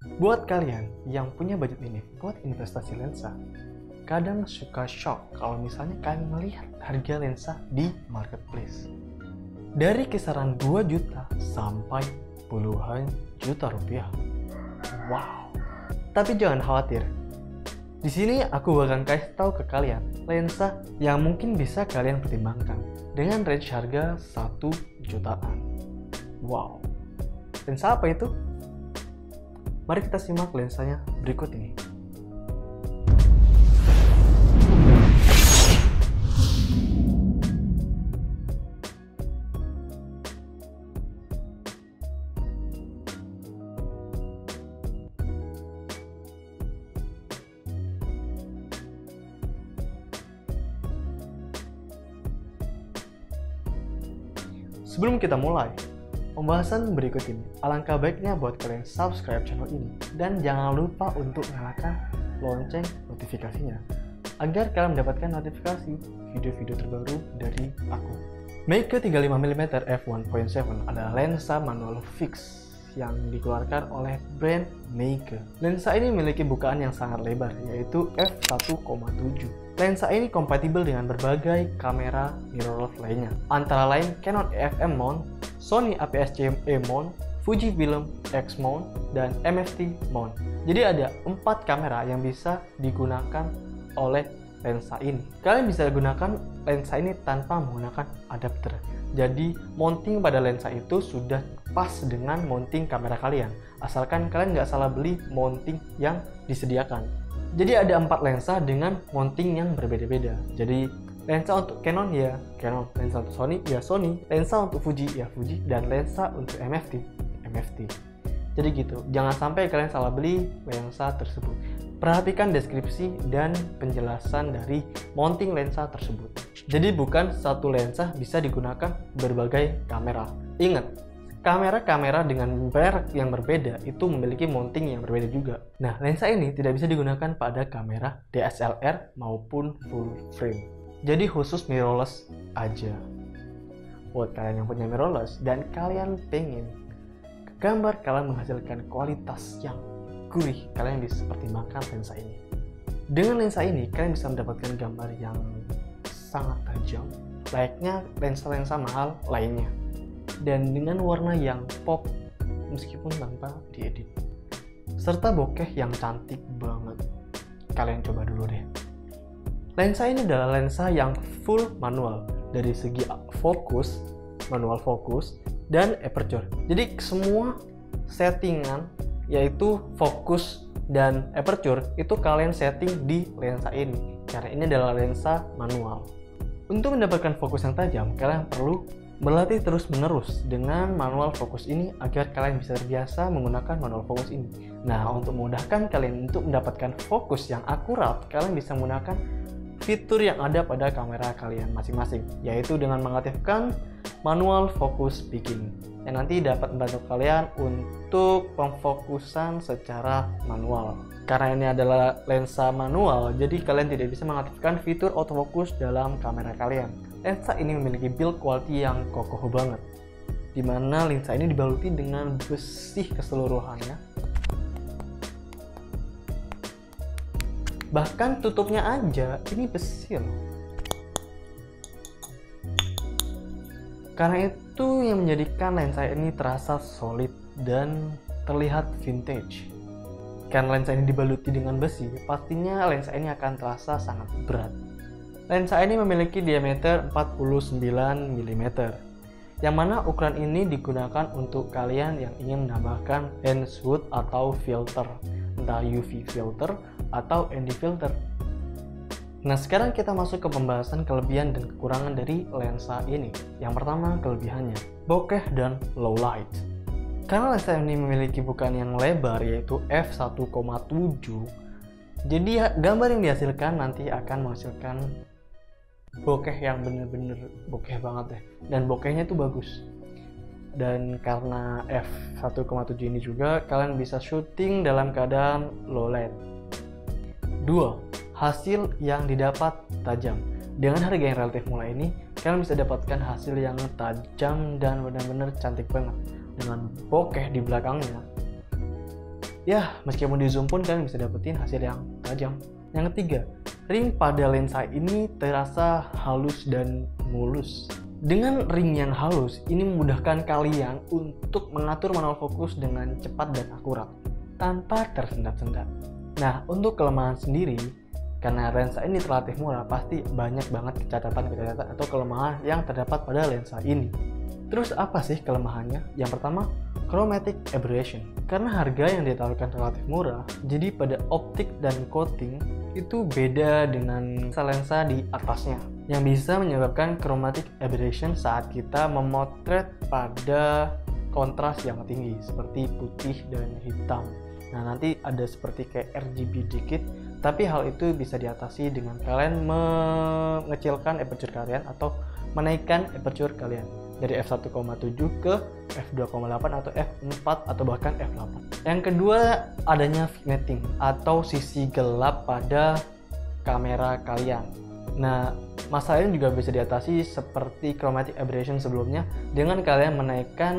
Buat kalian yang punya budget ini buat investasi lensa, kadang suka shock kalau misalnya kalian melihat harga lensa di marketplace. Dari kisaran 2 juta sampai puluhan juta rupiah. Wow. Tapi jangan khawatir. Di sini aku bakal kasih tahu ke kalian lensa yang mungkin bisa kalian pertimbangkan dengan range harga 1 jutaan. Wow. Lensa apa itu? Mari kita simak lensanya berikut ini. Sebelum kita mulai pembahasan berikut ini, alangkah baiknya buat kalian subscribe channel ini dan jangan lupa untuk nyalakan lonceng notifikasinya agar kalian mendapatkan notifikasi video-video terbaru dari aku. Meike 35mm f1.7 adalah lensa manual fix yang dikeluarkan oleh brand Meike. Lensa ini memiliki bukaan yang sangat lebar, yaitu f1.7. Lensa ini kompatibel dengan berbagai kamera mirrorless lainnya, antara lain Canon EF-M mount, Sony APS-C mount, Fujifilm X mount, dan MFT mount. Jadi ada 4 kamera yang bisa digunakan oleh lensa ini. Kalian bisa gunakan lensa ini tanpa menggunakan adapter. Jadi mounting pada lensa itu sudah pas dengan mounting kamera kalian, asalkan kalian nggak salah beli mounting yang disediakan. Jadi ada 4 lensa dengan mounting yang berbeda-beda. Jadi lensa untuk Canon ya Canon, lensa untuk Sony ya Sony, lensa untuk Fuji ya Fuji, dan lensa untuk MFT. Jadi gitu, jangan sampai kalian salah beli lensa tersebut. Perhatikan deskripsi dan penjelasan dari mounting lensa tersebut. Jadi bukan satu lensa bisa digunakan berbagai kamera. Ingat, kamera-kamera dengan merek yang berbeda itu memiliki mounting yang berbeda juga. Nah, lensa ini tidak bisa digunakan pada kamera DSLR maupun full frame. Jadi khusus mirrorless aja. Buat kalian yang punya mirrorless dan kalian pengen gambar kalian menghasilkan kualitas yang gurih, kalian bisa pertimbangkan lensa ini. Dengan lensa ini, kalian bisa mendapatkan gambar yang sangat tajam, layaknya lensa-lensa mahal lainnya. Dan dengan warna yang pop, meskipun tanpa diedit. Serta bokeh yang cantik banget. Kalian coba dulu deh. Lensa ini adalah lensa yang full manual dari segi fokus, manual fokus, dan aperture. Jadi semua settingan yaitu fokus dan aperture itu kalian setting di lensa ini, karena ini adalah lensa manual. Untuk mendapatkan fokus yang tajam, kalian perlu berlatih terus-menerus dengan manual fokus ini agar kalian bisa terbiasa menggunakan manual fokus ini. Nah, untuk memudahkan kalian untuk mendapatkan fokus yang akurat, kalian bisa menggunakan fitur yang ada pada kamera kalian masing-masing, yaitu dengan mengaktifkan manual focus picking yang nanti dapat membantu kalian untuk pemfokusan secara manual. Karena ini adalah lensa manual, jadi kalian tidak bisa mengaktifkan fitur autofocus dalam kamera kalian. Lensa ini memiliki build quality yang kokoh banget, dimana lensa ini dibaluti dengan besi keseluruhannya. Bahkan tutupnya aja ini besi loh. Karena itu yang menjadikan lensa ini terasa solid dan terlihat vintage. Karena lensa ini dibaluti dengan besi, pastinya lensa ini akan terasa sangat berat. Lensa ini memiliki diameter 49 mm, yang mana ukuran ini digunakan untuk kalian yang ingin menambahkan enhancement atau filter, entah UV filter atau ND filter. Nah, sekarang kita masuk ke pembahasan kelebihan dan kekurangan dari lensa ini. Yang pertama, kelebihannya, bokeh dan low light. Karena lensa ini memiliki bukaan yang lebar yaitu f1.7, jadi gambar yang dihasilkan nanti akan menghasilkan bokeh yang bener-bener bokeh banget deh, dan bokehnya itu bagus. Dan karena f1.7 ini juga kalian bisa syuting dalam keadaan low light. 2. Hasil yang didapat tajam. Dengan harga yang relatif murah ini, kalian bisa dapatkan hasil yang tajam dan benar-benar cantik banget. Dengan bokeh di belakangnya, Ya, meskipun di zoom pun kalian bisa dapetin hasil yang tajam. Yang ketiga, ring pada lensa ini terasa halus dan mulus. Dengan ring yang halus, ini memudahkan kalian untuk mengatur manual fokus dengan cepat dan akurat, tanpa tersendat-sendat. Nah, untuk kelemahan sendiri, karena lensa ini relatif murah, pasti banyak banget catatan atau kelemahan yang terdapat pada lensa ini. Terus apa sih kelemahannya? Yang pertama, chromatic aberration. Karena harga yang ditawarkan relatif murah, jadi pada optik dan coating itu beda dengan lensa di atasnya, yang bisa menyebabkan chromatic aberration saat kita memotret pada kontras yang tinggi seperti putih dan hitam. Nah, nanti ada seperti kayak RGB dikit, tapi hal itu bisa diatasi dengan kalian mengecilkan aperture kalian atau menaikkan aperture kalian dari f1,7 ke f2,8 atau f4 atau bahkan f8. Yang kedua, adanya vignetting atau sisi gelap pada kamera kalian. Nah, masalah ini juga bisa diatasi seperti chromatic aberration sebelumnya dengan kalian menaikkan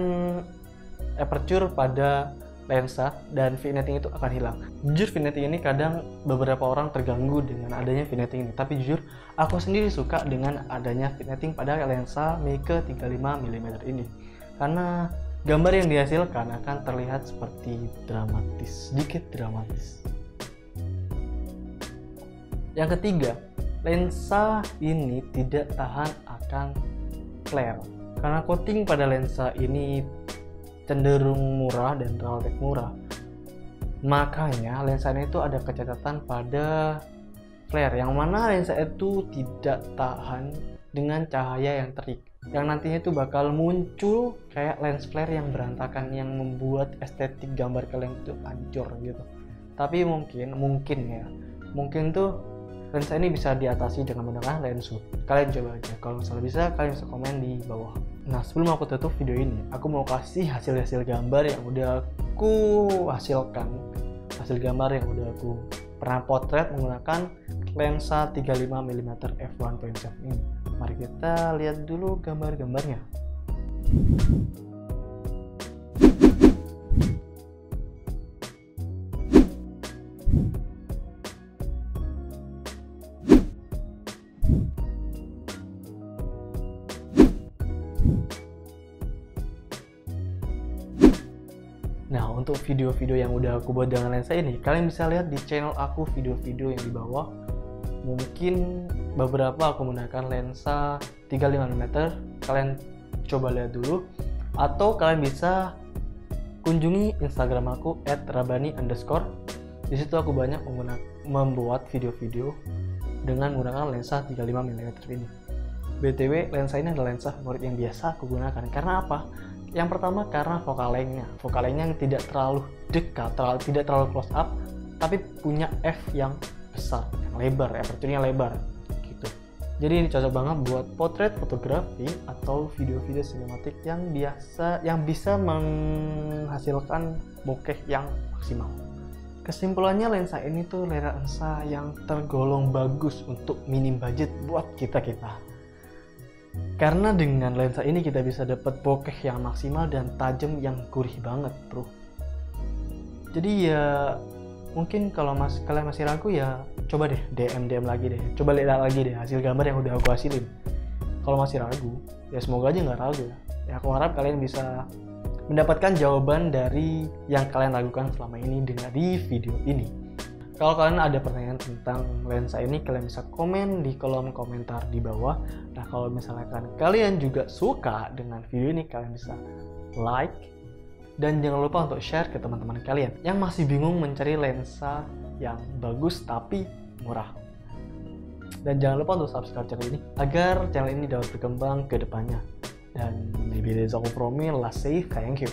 aperture pada lensa dan vignetting itu akan hilang. Jujur vignetting ini kadang beberapa orang terganggu dengan adanya vignetting ini, tapi jujur aku sendiri suka dengan adanya vignetting pada lensa Meike 35mm ini, karena gambar yang dihasilkan akan terlihat seperti dramatis, sedikit dramatis. Yang ketiga, lensa ini tidak tahan akan flare, karena coating pada lensa ini cenderung murah dan relatif murah. Makanya lensa ini itu ada kecacatan pada flare, yang mana lensa itu tidak tahan dengan cahaya yang terik, yang nantinya itu bakal muncul kayak lens flare yang berantakan, yang membuat estetik gambar kalian itu hancur gitu. Tapi mungkin tuh lensa ini bisa diatasi dengan menggunakan lens zoom. Kalian coba aja, kalau misalnya bisa kalian bisa komen di bawah. Nah, sebelum aku tutup video ini, aku mau kasih hasil gambar yang udah aku hasilkan, hasil gambar yang udah aku pernah potret menggunakan lensa 35mm f1.7 ini. Mari kita lihat dulu gambar-gambarnya. Nah, untuk video-video yang udah aku buat dengan lensa ini, kalian bisa lihat di channel aku video-video yang di bawah. Mungkin beberapa aku menggunakan lensa 35mm, kalian coba lihat dulu. Atau kalian bisa kunjungi Instagram aku @rabani_. Di situ aku banyak membuat video-video dengan menggunakan lensa 35mm ini. BTW, lensa ini adalah lensa favorit yang biasa aku gunakan. Karena apa? Yang pertama, karena focal length-nya yang tidak terlalu dekat, tidak terlalu close up, tapi punya f yang besar, yang lebar, aperture-nya lebar gitu. Jadi ini cocok banget buat potret fotografi atau video-video sinematik yang bisa menghasilkan bokeh yang maksimal. Kesimpulannya, lensa ini tuh lensa yang tergolong bagus untuk minim budget buat kita. Karena dengan lensa ini kita bisa dapat bokeh yang maksimal dan tajam yang gurih banget, bro. Jadi ya mungkin kalau kalian masih ragu, ya coba deh DM lagi deh, coba lihat lagi deh hasil gambar yang udah aku hasilin. Kalau masih ragu, ya semoga aja nggak ragu ya. Ya aku harap kalian bisa mendapatkan jawaban dari yang kalian lakukan selama ini di video ini. Kalau kalian ada pertanyaan tentang lensa ini, kalian bisa komen di kolom komentar di bawah. Nah, kalau misalkan kalian juga suka dengan video ini, kalian bisa like. Dan jangan lupa untuk share ke teman-teman kalian yang masih bingung mencari lensa yang bagus tapi murah. Dan jangan lupa untuk subscribe channel ini agar channel ini dapat berkembang ke depannya. Dan maybe that's all from me. Let's say thank you.